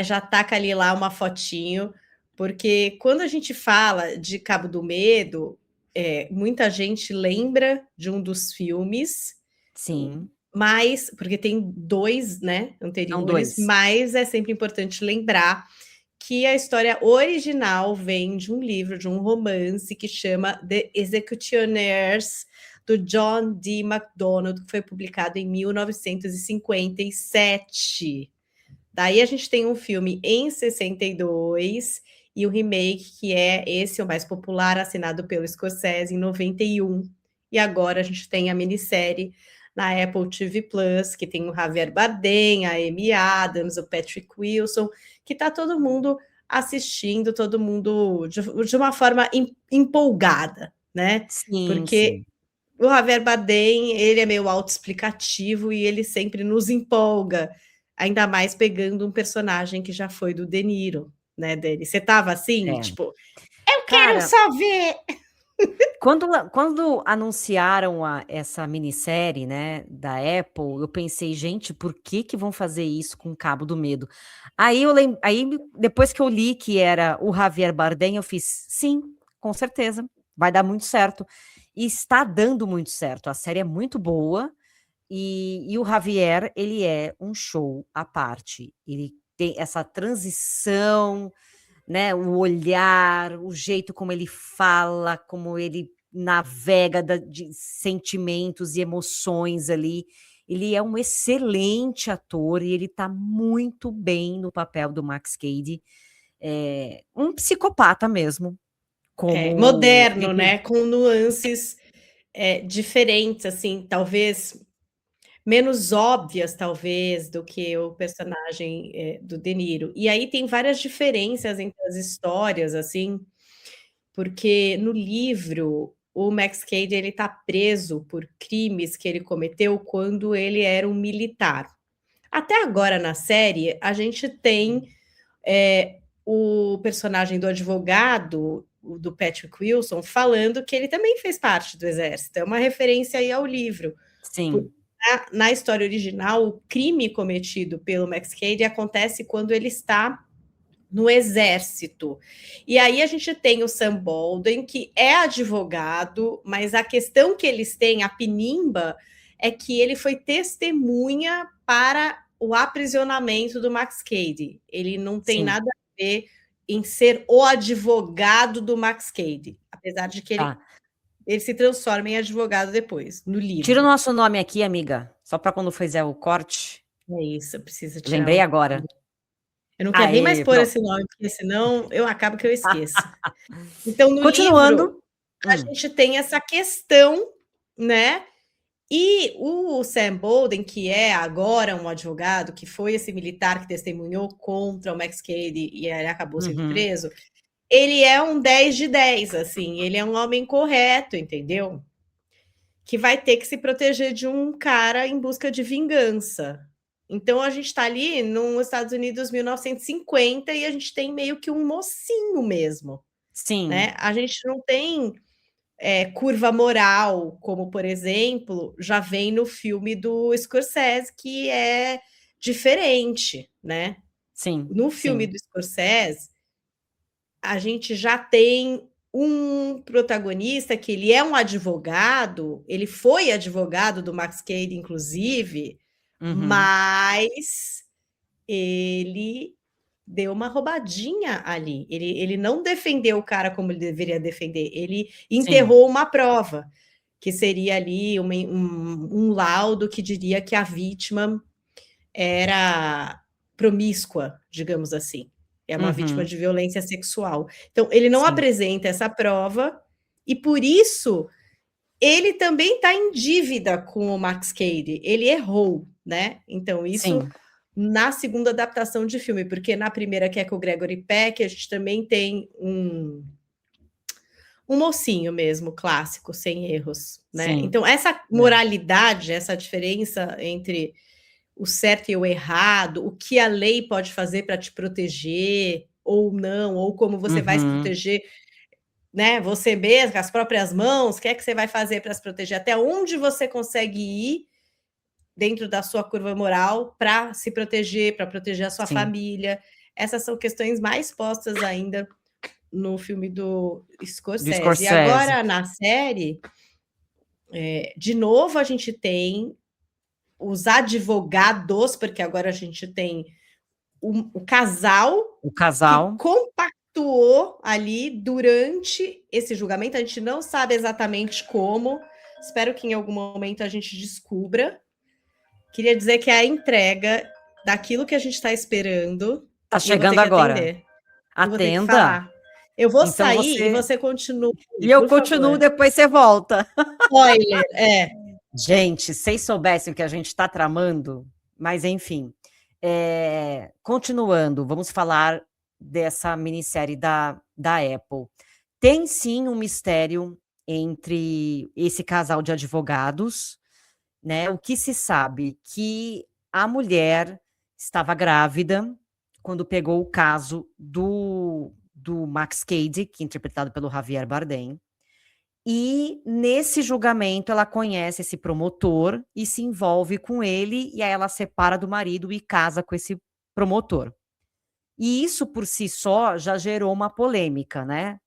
já taca ali lá uma fotinho, porque quando a gente fala de Cabo do Medo, muita gente lembra de um dos filmes, Sim. mas porque tem 2, né, São anteriores, 2. mas é sempre importante lembrar que a história original vem de um livro, de um romance que chama The Executioners, do John D. MacDonald, que foi publicado em 1957. Daí a gente tem um filme em 62 e o remake, que é esse, o mais popular, assinado pelo Scorsese em 91. E agora a gente tem a minissérie na Apple TV Plus, que tem o Javier Bardem, a Amy Adams, o Patrick Wilson, que está todo mundo assistindo, todo mundo de uma forma empolgada, né? Sim, Porque sim. o Javier Bardem, ele é meio autoexplicativo e ele sempre nos empolga, ainda mais pegando um personagem que já foi do De Niro, né, dele. Você tava assim, É. tipo, eu quero Cara, só ver! quando anunciaram essa minissérie, né, da Apple, eu pensei, gente, por que que vão fazer isso com Cabo do Medo? Aí depois que eu li que era o Javier Bardem, eu fiz, sim, com certeza, vai dar muito certo. E está dando muito certo. A série é muito boa e o Javier, ele é um show à parte. Ele tem essa transição, né, o olhar, o jeito como ele fala, como ele navega de sentimentos e emoções ali. Ele é um excelente ator e ele está muito bem no papel do Max Cady. Um psicopata mesmo, como Moderno, né, com nuances diferentes, assim, talvez menos óbvias, talvez, do que o personagem do De Niro. E aí tem várias diferenças entre as histórias, assim, porque no livro o Max Cady ele está preso por crimes que ele cometeu quando ele era um militar. Até agora na série a gente tem o personagem do advogado do Patrick Wilson falando que ele também fez parte do exército. É uma referência aí ao livro. sim, Na história original, o crime cometido pelo Max Cady acontece quando ele está no exército. E aí a gente tem o Sam Bolden, que é advogado, mas a questão que eles têm, a pinimba, é que ele foi testemunha para o aprisionamento do Max Cady. Ele não tem sim, nada a ver em ser o advogado do Max Cady, apesar de que tá. ele se transforma em advogado depois, no Tira o livro. nosso nome aqui, amiga, só para quando fizer o corte. É isso, precisa tirar Lembrei o. agora. Eu não quero nem mais Aê, pôr pronto. esse nome, porque senão eu acabo que eu esqueço. Então, no livro, Continuando. a gente tem essa questão, né? E o Sam Bolden, que é agora um advogado, que foi esse militar que testemunhou contra o Max Cady e ele acabou sendo Uhum. preso, ele é um 10 de 10, assim, ele é um homem correto, entendeu? Que vai ter que se proteger de um cara em busca de vingança. Então a gente está ali nos Estados Unidos 1950 e a gente tem meio que um mocinho mesmo, Sim, né? A gente não tem curva moral, como por exemplo, já vem no filme do Scorsese, que é diferente, né? sim, No filme sim, do Scorsese, a gente já tem um protagonista que ele é um advogado, ele foi advogado do Max Cady, inclusive, uhum, mas ele deu uma roubadinha ali. Ele não defendeu o cara como ele deveria defender, ele sim, enterrou uma prova, que seria ali um laudo que diria que a vítima era promíscua, digamos assim. É uma vítima uhum, de violência sexual. Então, ele não sim, apresenta essa prova e, por isso, ele também está em dívida com o Max Cady. Ele errou, né? Então, isso sim, na segunda adaptação de filme, porque na primeira, que é com o Gregory Peck, a gente também tem um mocinho mesmo, clássico, sem erros, né? sim, Então, essa é, moralidade, essa diferença entre o certo e o errado, o que a lei pode fazer para te proteger ou não, ou como você vai se uhum, proteger, né? Você mesmo, com as próprias mãos, o que é que você vai fazer para se proteger? Até onde você consegue ir dentro da sua curva moral para se proteger, para proteger a sua sim, família? essas são questões mais postas ainda no filme do Scorsese. E Scorsese. agora, na série, de novo, a gente tem os advogados, porque agora a gente tem o casal que compactuou ali durante esse julgamento. A gente não sabe exatamente como. Espero que em algum momento a gente descubra. Queria dizer que é a entrega daquilo que a gente está esperando. Tá chegando agora. Eu vou ter que falar. Eu vou então sair e você continua. E eu continuo, depois você volta. Spoiler, Gente, vocês soubessem o que a gente está tramando, mas enfim. Continuando, vamos falar dessa minissérie da Apple. Tem sim um mistério entre esse casal de advogados, né? O que se sabe? Que a mulher estava grávida quando pegou o caso do Max Cady, que é interpretado pelo Javier Bardem. E nesse julgamento ela conhece esse promotor e se envolve com ele, e aí ela separa do marido e casa com esse promotor. E isso por si só já gerou uma polêmica, né?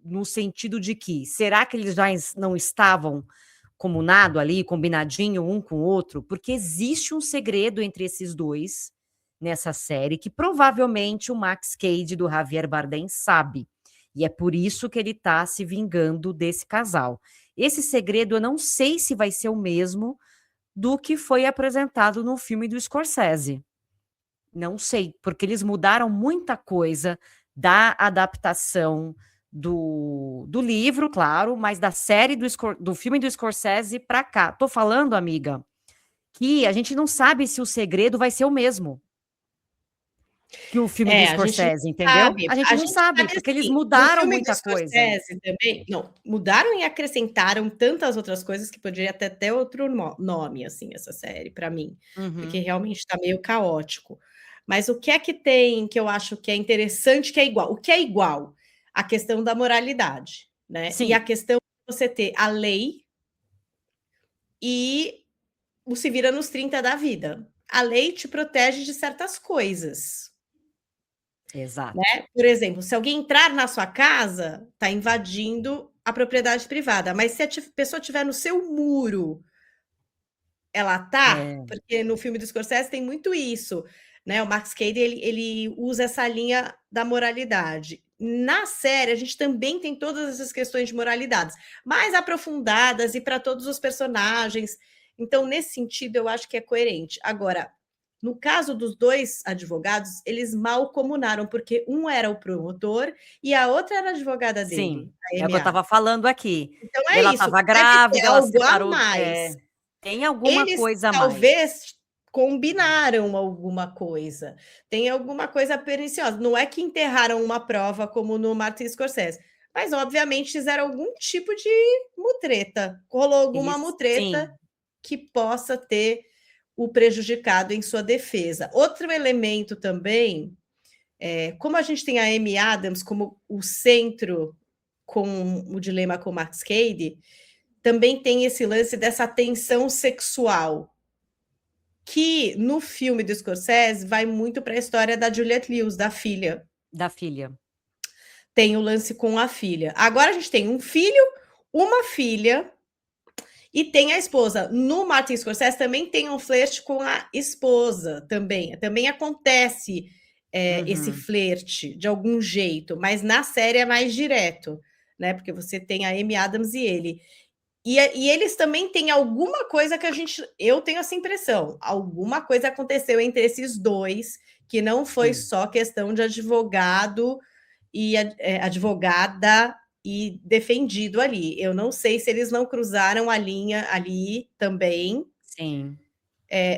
No sentido de que, será que eles já não estavam comunado ali, combinadinho um com o outro? Porque existe um segredo entre esses dois nessa série que provavelmente o Max Cady do Javier Bardem sabe. E é por isso que ele está se vingando desse casal. Esse segredo eu não sei se vai ser o mesmo do que foi apresentado no filme do Scorsese. Não sei, porque eles mudaram muita coisa da adaptação do livro, claro, mas da série do filme do Scorsese para cá. Tô falando, amiga, que a gente não sabe se o segredo vai ser o mesmo que o filme do Scorsese, entendeu? A gente não sabe, porque eles mudaram muita coisa. Também, não, mudaram e acrescentaram tantas outras coisas que poderia até ter outro nome, assim, essa série, para mim, porque realmente está meio caótico. Mas o que é que tem que eu acho que é interessante, que é igual? O que é igual? A questão da moralidade, né? Sim. E a questão de você ter a lei e o se vira nos 30 da vida. A lei te protege de certas coisas. Exato. Né? Por exemplo, se alguém entrar na sua casa, está invadindo a propriedade privada. Mas se a pessoa estiver no seu muro, ela tá? Porque no filme do Scorsese tem muito isso. Né? O Max Cady ele usa essa linha da moralidade. Na série, a gente também tem todas essas questões de moralidades, mais aprofundadas e para todos os personagens. Então, nesse sentido, eu acho que é coerente. Agora, no caso dos dois advogados, eles mal comunaram, porque um era o promotor e a outra era a advogada dele. Sim, é o que eu estava falando aqui. Então ela estava grávida, ela separou. Tem alguma coisa a mais. Talvez combinaram alguma coisa. Tem alguma coisa perniciosa. Não é que enterraram uma prova como no Martin Scorsese, mas obviamente fizeram algum tipo de mutreta. Rolou alguma mutreta que possa ter o prejudicado em sua defesa. Outro elemento também, como a gente tem a Amy Adams como o centro com o dilema com o Max Cady, também tem esse lance dessa tensão sexual, que no filme do Scorsese vai muito para a história da Juliette Lewis, da filha. Da filha. Tem o lance com a filha. Agora a gente tem um filho, uma filha, e tem a esposa. No Martin Scorsese também tem um flerte com a esposa, também. Também acontece esse flerte, de algum jeito, mas na série é mais direto, né? Porque você tem a Amy Adams e ele. E eles também têm alguma coisa que eu tenho essa impressão, alguma coisa aconteceu entre esses dois, que não foi só questão de advogado e advogada e defendido ali. Eu não sei se eles não cruzaram a linha ali também. Sim.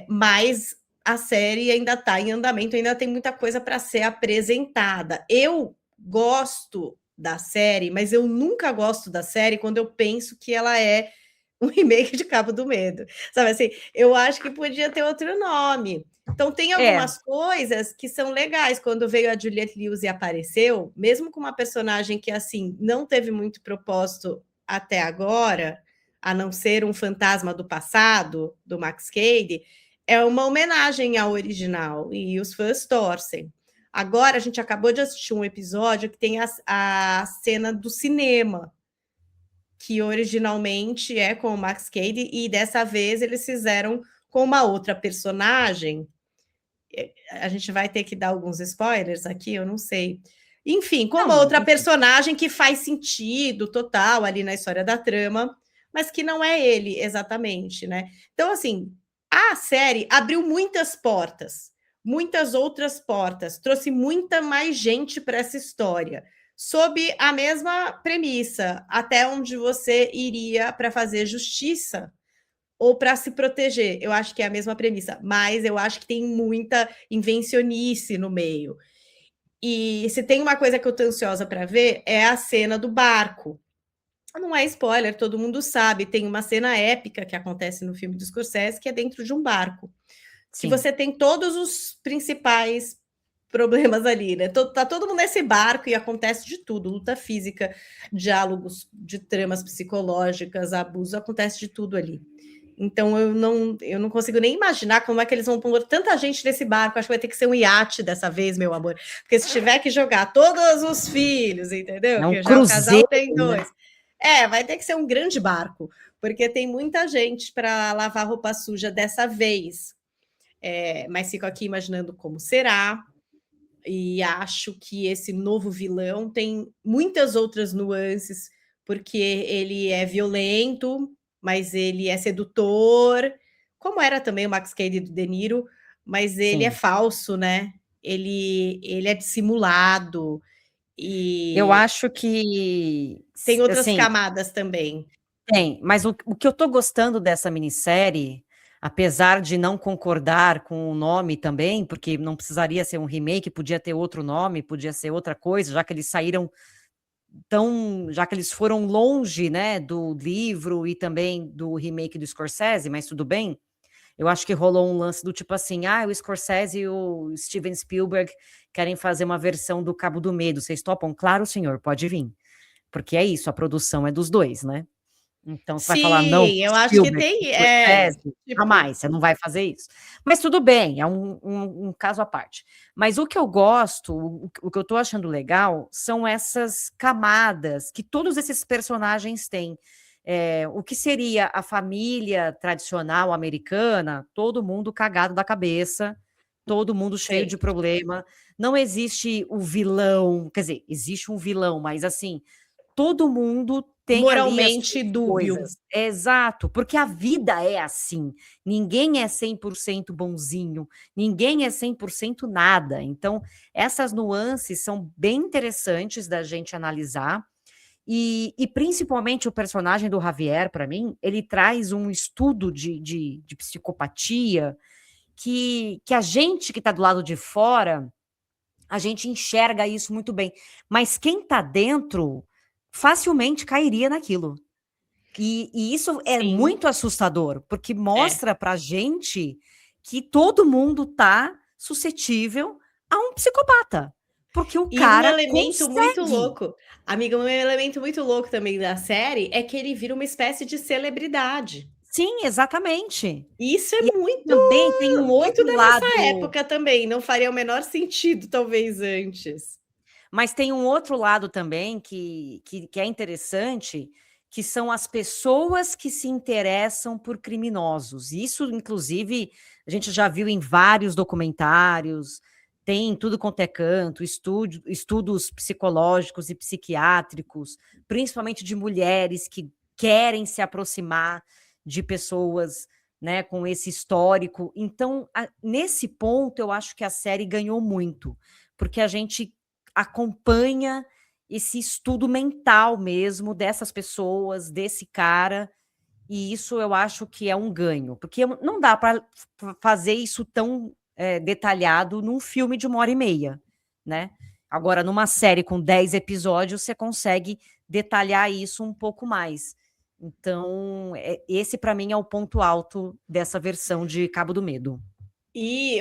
Mas a série ainda está em andamento, ainda tem muita coisa para ser apresentada. Eu gosto da série, mas eu nunca gosto da série quando eu penso que ela é um remake de Cabo do Medo. Sabe assim, eu acho que podia ter outro nome. Então tem algumas coisas que são legais. Quando veio a Juliette Lewis e apareceu, mesmo com uma personagem que assim não teve muito propósito até agora, a não ser um fantasma do passado, do Max Cady, é uma homenagem ao original, e os fãs torcem. Agora a gente acabou de assistir um episódio que tem a cena do cinema, que originalmente é com o Max Cady, e dessa vez eles fizeram com uma outra personagem. A gente vai ter que dar alguns spoilers aqui, eu não sei. Enfim, com uma Não, outra enfim. personagem que faz sentido total ali na história da trama, mas que não é ele exatamente, né? Então, assim, a série abriu muitas portas, muitas outras portas, trouxe muita mais gente para essa história, sob a mesma premissa, até onde você iria para fazer justiça ou para se proteger. Eu acho que é a mesma premissa, mas eu acho que tem muita invencionice no meio. E se tem uma coisa que eu tô ansiosa para ver é a cena do barco. Não é spoiler, todo mundo sabe. Tem uma cena épica que acontece no filme do Scorsese, que é dentro de um barco. Que Sim. você tem todos os principais problemas ali, né? Tá todo mundo nesse barco e acontece de tudo: luta física, diálogos de tramas psicológicas, abuso, acontece de tudo ali. Então eu não consigo nem imaginar como é que eles vão pôr tanta gente nesse barco. Acho que vai ter que ser um iate dessa vez, meu amor. Porque se tiver que jogar todos os filhos, entendeu? É um Que já o casal cruzeiro, tem né? dois. Vai ter que ser um grande barco, porque tem muita gente para lavar roupa suja dessa vez. Mas fico aqui imaginando como será. E acho que esse novo vilão tem muitas outras nuances, porque ele é violento, mas ele é sedutor, como era também o Max Cady do De Niro, mas ele é Sim. falso, né? Ele é dissimulado Eu e acho que, tem outras assim, camadas também. tem, mas o que eu tô gostando dessa minissérie, apesar de não concordar com o nome também, porque não precisaria ser um remake, podia ter outro nome, podia ser outra coisa, já que eles saíram já que eles foram longe, né, do livro e também do remake do Scorsese, mas tudo bem. Eu acho que rolou um lance do tipo assim, o Scorsese e o Steven Spielberg querem fazer uma versão do Cabo do Medo, vocês topam? Claro, senhor, pode vir. Porque é isso, a produção é dos dois, né? Então você vai falar não Sim, pro eu acho que Spielberg, pro tem, Scorsese? tipo, Jamais, você não vai fazer isso. Mas tudo bem, é um caso à parte. Mas o que eu gosto, o que eu tô achando legal, são essas camadas que todos esses personagens têm. O que seria a família tradicional americana, todo mundo cagado da cabeça, todo mundo cheio de sei. problema. Não existe o vilão, quer dizer, existe um vilão, mas assim, todo mundo tem ali as Moralmente suas dúbio. coisas. Exato, porque a vida é assim. Ninguém é 100% bonzinho, ninguém é 100% nada. Então, essas nuances são bem interessantes da gente analisar. E principalmente o personagem do Javier, para mim, ele traz um estudo de psicopatia que a gente que está do lado de fora, a gente enxerga isso muito bem. Mas quem está dentro facilmente cairia naquilo. E isso é Sim, muito assustador, porque é. mostra pra gente que todo mundo tá suscetível a um psicopata. Porque o E um cara elemento muito consegue. louco, amiga, um elemento muito louco também da série é que ele vira uma espécie de celebridade. Sim, exatamente. E isso é E muito, também tem um muito outro da nossa lado. época também. Não faria o menor sentido, talvez, antes. Mas tem um outro lado também que é interessante, que são as pessoas que se interessam por criminosos. Isso, inclusive, a gente já viu em vários documentários, tem em tudo quanto é canto, estudos psicológicos e psiquiátricos, principalmente de mulheres que querem se aproximar de pessoas, né, com esse histórico. Então, nesse ponto, eu acho que a série ganhou muito, porque a gente acompanha esse estudo mental mesmo dessas pessoas, desse cara, e isso eu acho que é um ganho, porque não dá para fazer isso tão detalhado num filme de 1h30, né? Agora, numa série com 10 episódios, você consegue detalhar isso um pouco mais. Então, esse para mim é o ponto alto dessa versão de Cabo do Medo. E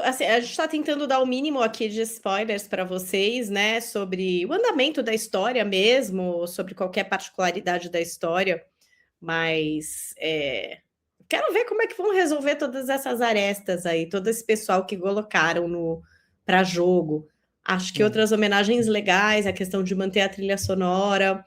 assim, a gente está tentando dar o mínimo aqui de spoilers para vocês, né, sobre o andamento da história mesmo, sobre qualquer particularidade da história, mas quero ver como é que vão resolver todas essas arestas aí, todo esse pessoal que colocaram para jogo. Acho que outras homenagens legais, a questão de manter a trilha sonora,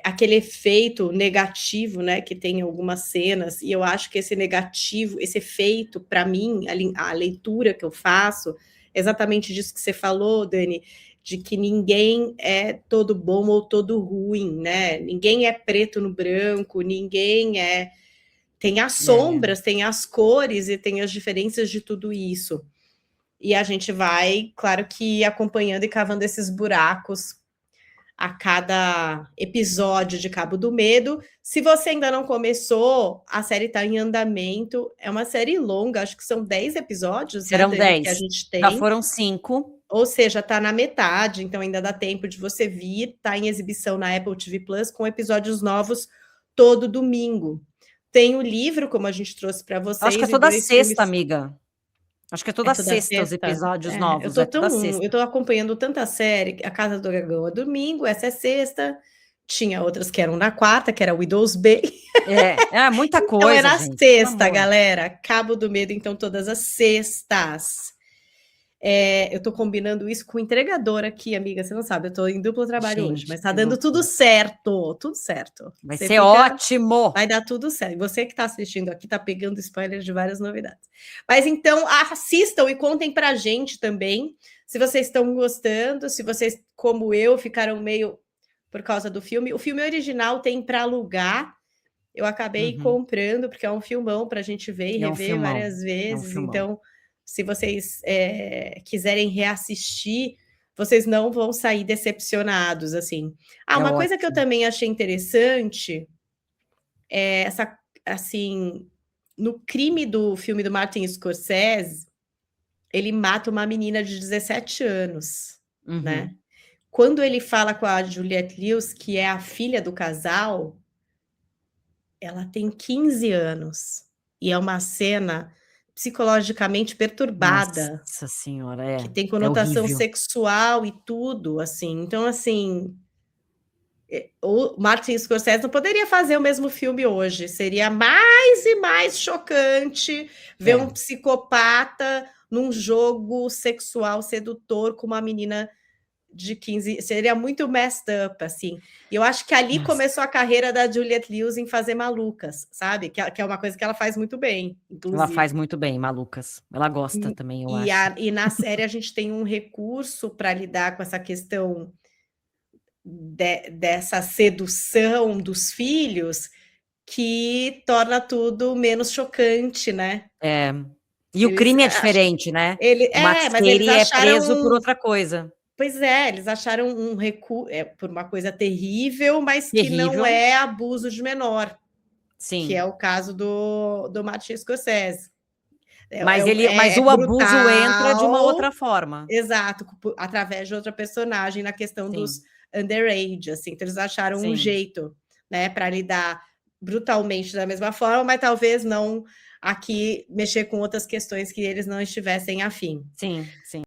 aquele efeito negativo, né, que tem em algumas cenas, e eu acho que esse negativo, esse efeito, para mim, a leitura que eu faço, exatamente disso que você falou, Dani, de que ninguém é todo bom ou todo ruim, né? Ninguém é preto no branco, ninguém é... Tem as sombras, tem as cores e tem as diferenças de tudo isso. E a gente vai, claro que acompanhando e cavando esses buracos a cada episódio de Cabo do Medo. Se você ainda não começou, a série está em andamento. É uma série longa, acho que são 10 episódios, Serão né, Dani, 10. que a gente tem. Já foram 5. Ou seja, está na metade, então ainda dá tempo de você vir. Está em exibição na Apple TV Plus, com episódios novos todo domingo. Tem o livro, como a gente trouxe para vocês. Acho que é toda sexta, amiga. Acho que é toda sexta os episódios novos. Eu tô acompanhando tanta série. A Casa do Dragão é domingo, essa é sexta. Tinha outras que eram na quarta, que era Widow's Bay. Muita coisa. Então é na gente, sexta, galera. Cabo do Medo, então, todas as sextas. Eu tô combinando isso com o entregador aqui, amiga. Você não sabe, eu tô em duplo trabalho hoje, mas tá dando tudo certo. Tudo certo. Vai ser ótimo. Vai dar tudo certo. Você que tá assistindo aqui tá pegando spoiler de várias novidades. Mas então assistam e contem pra gente também se vocês estão gostando, se vocês, como eu, ficaram meio por causa do filme. O filme original tem para alugar. Eu acabei comprando, porque é um filmão pra gente ver e rever várias vezes. Então, se vocês quiserem reassistir, vocês não vão sair decepcionados, assim. Uma coisa que eu também achei interessante é essa, assim, no crime do filme do Martin Scorsese, ele mata uma menina de 17 anos, né? Quando ele fala com a Juliette Lewis, que é a filha do casal, ela tem 15 anos. E é uma cena psicologicamente perturbada. Nossa senhora, que tem conotação sexual e tudo, assim. Então, assim, o Martin Scorsese não poderia fazer o mesmo filme hoje. Seria mais e mais chocante ver um psicopata num jogo sexual sedutor com uma menina de 15, seria muito messed up, assim. E eu acho que ali começou a carreira da Juliette Lewis em fazer malucas, sabe? Que é uma coisa que ela faz muito bem, inclusive. Ela faz muito bem, malucas. Ela gosta também, eu acho. E na série a gente tem um recurso para lidar com essa questão dessa sedução dos filhos que torna tudo menos chocante, né? E o crime é diferente, né? Mas eles acharam... é preso por outra coisa. Pois eles acharam um recurso por uma coisa terrível, mas que não é abuso de menor. Sim. Que é o caso do Martin Scorsese. Mas o abuso entra de uma outra forma. Exato, através de outra personagem na questão dos underage, assim. Então eles acharam um jeito, né, para lidar brutalmente da mesma forma, mas talvez não aqui mexer com outras questões que eles não estivessem afim. Sim.